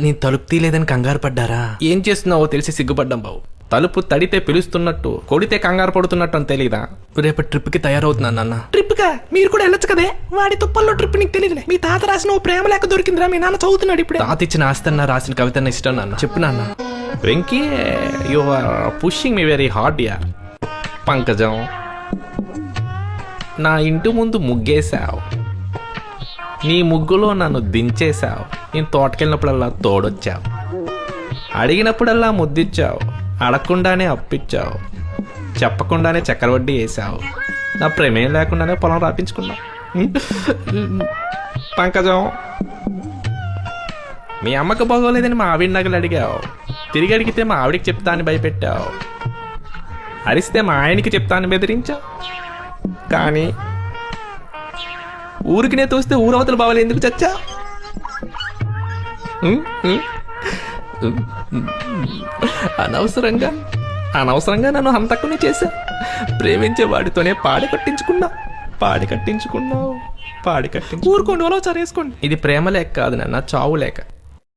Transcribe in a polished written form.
నేను తలుపు తీయలేదని కంగారు పడ్డారా? ఏం చేస్తున్నావో తెలిసి సిగ్గుపడ్డాం బావు. తలుపు తడితే పిలుస్తున్నట్టు, కొడితే కంగారు పడుతున్నట్టు అని తెలీదా? రేపటి ట్రిప్కి తయారవుతున్నాను నాన్న. ట్రిప్ కా? మీరు కూడా వెళ్ళొచ్చు కదే. వాడి తుప్పల్లో ట్రిప్ నీకు తెలియదులే. మీ తాత రాసిన ఓ ప్రేమ లేక దొరికిందిరా, మీ నాన్న చదువుతున్నాడు ఇప్పుడే. తాత ఇచ్చిన ఆస్తన్న రాసిన కవితన్న ఇష్టం నాన్న. చెప్పు నాన్న. Venky, you are pushing me very hard యార్. పంకజం, నా ఇంటి ముందు ముగ్గేశావు, నీ ముగ్గులో నన్ను దించేశావు. నేను తోటకెళ్ళినప్పుడల్లా తోడొచ్చావు, అడిగినప్పుడల్లా ముద్దిచ్చావు, అడగకుండానే అప్పిచ్చావు, చెప్పకుండానే చక్రవడ్డీ వేసావు, నా ప్రమేయం లేకుండానే పొలం రాపించుకున్నావు. పంకజం, మీ అమ్మకు బాగోలేదని మా ఆవిడ నగలు అడిగావు, తిరిగి అడిగితే మా ఆవిడికి చెప్తా అని భయపెట్టావు, అరిస్తే మా ఆయనకి చెప్తా అని బెదిరించావు. కానీ ఊరికినే తోస్తే ఊరవతలు బావలు ఎందుకు చచ్చా? అనవసరంగా నన్ను హంతకుని చేశా. ప్రేమించే వాడితోనే పాడి కట్టించుకున్నావు. ఊరుకోండి, ఓలో చారేసుకోండి. ఇది ప్రేమ లేక కాదు నాన్న, చావు లేక.